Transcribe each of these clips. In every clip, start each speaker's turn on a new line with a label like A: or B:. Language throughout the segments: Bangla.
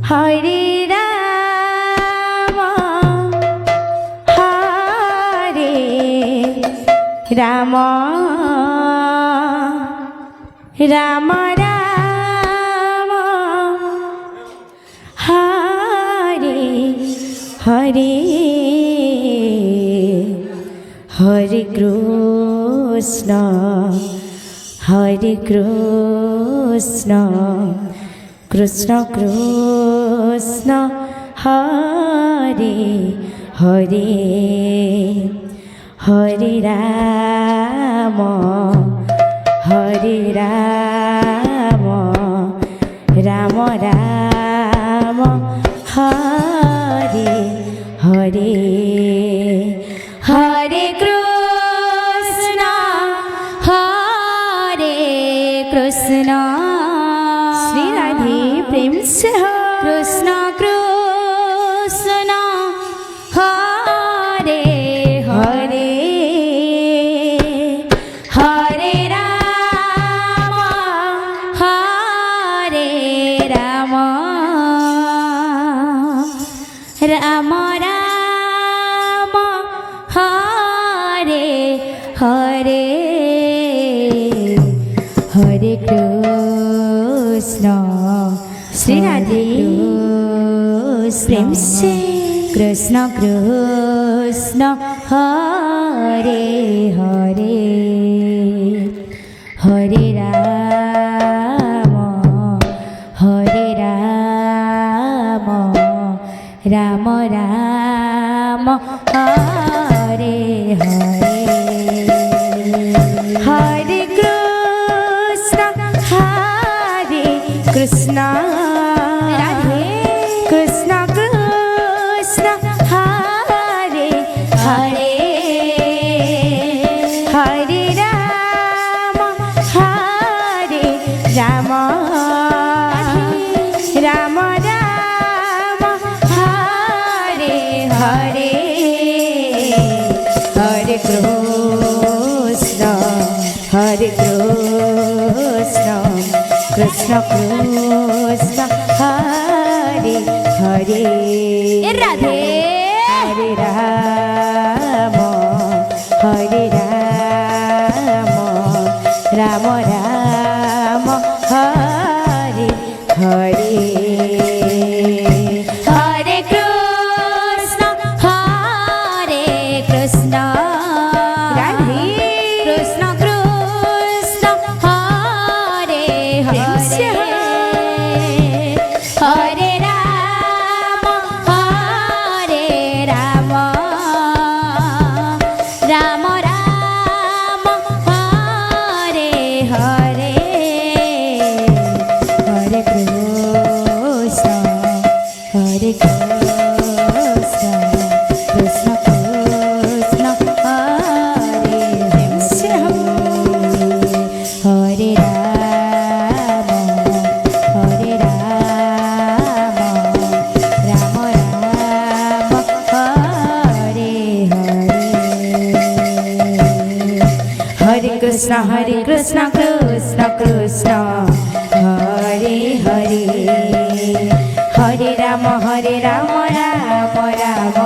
A: হরে রাম হরে রাম রাম রাম হরে হরে হরে কৃষ্ণ হরে কৃষ্ণ কৃষ্ণ কৃষ্ণ হরে হরে হরে রাম হরে রাম রাম রাম হরে হরে হরে কৃষ্ণ হরে কৃষ্ণ শ্রী রাধে প্রেম সে কৃষ্ণ কৃষ্ণ হরে হরে হরে রাম হরে রাম রাম রাম হরে হরে হরে কৃষ্ণ শ্রী রাধে প্রেম সে কৃষ্ণ কৃষ্ণ হরে হরে হরে রাম হরে রাম রাম রাম হরে হরে হরে কৃষ্ণ হরে কৃষ্ণ রাধে কৃষ্ণ কৃষ্ণ হরে হরে হরে রাম হরে রাম রাম রাম হরে হরে হরে কৃষ্ণ হরে কৃষ্ণ কৃষ্ণ কৃষ্ণ হরে হরে রাধে হরে রাম হরে রাম রাম রাম হরে হরে হরে কৃষ্ণ হরে কৃষ্ণ রাধে কৃষ্ণ কৃষ্ণ হরে হরে হরে রাম হরে রাম রাম রাম হরে হরে হরে কৃষ্ণ হরে কৃষ্ণ কৃষ্ণ কৃষ্ণ হরে হরে রাম হরে রাম রাম রাম হরে হরে হরে কৃষ্ণ কৃষ্ণ কৃষ্ণ হরে হরে হরে রাম রাম রাম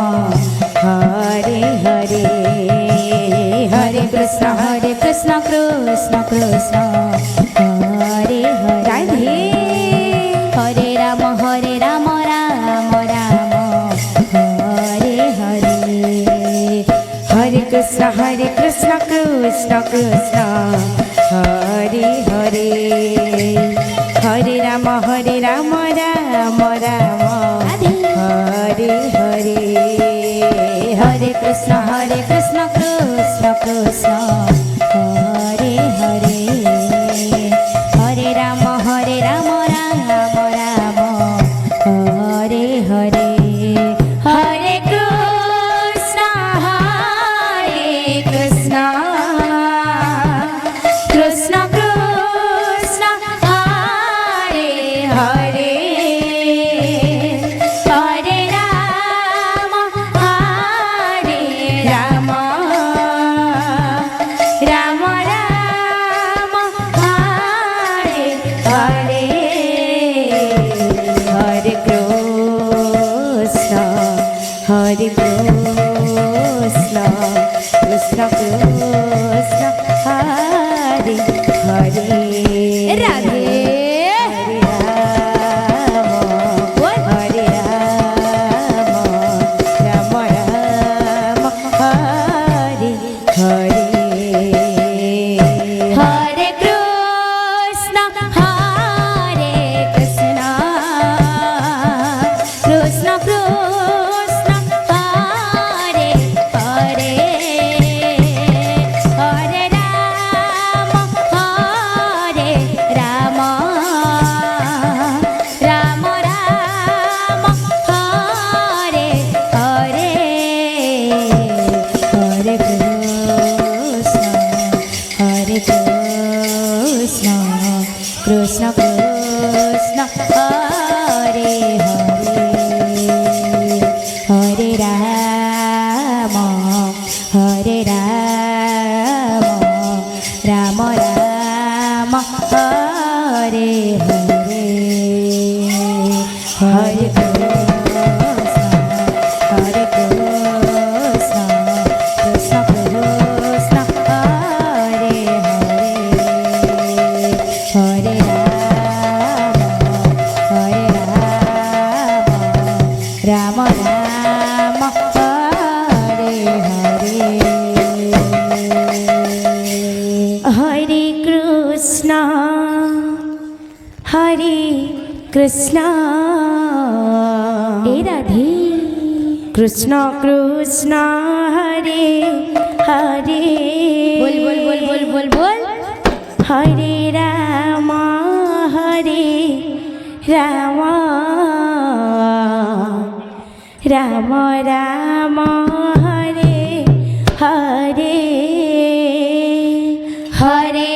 A: হরে হরে হরে কৃষ্ণ কৃষ্ণ কৃষ্ণ হরে হরে হরে রাম রাম রাম হরে হরে হরে কৃষ্ণ কৃষ্ণ কৃষ্ণ হরে হরে হরে রাম রাম রাম হরে হরে হরে কৃষ্ণ কৃষ্ণ কৃষ্ণ হরে হরে হরে রাম রাম রাম হরে হরে হরে কৃষ্ণ কৃষ্ণ কৃষ্ণ কৃষ্ণ হরে হরে হরে রাম রাম কৃষ্ণ কৃষ্ণ কৃষ্ণ হরে হরে রাধে কৃষ্ণ কৃষ্ণ হরে হরে হরে রাম রাম রাম হরে হরে হরে কৃষ্ণ কৃষ্ণ কৃষ্ণ হরে হরে রাম রাম হরে হরে হরে কৃষ্ণ এ রাধে কৃষ্ণ কৃষ্ণ হরে হরে বল বল বল বল বল বল হরে রাম রাম রাম হরে হরে হরে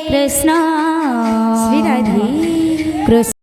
A: কৃষ্ণ শ্রী রাধে কৃষ্ণ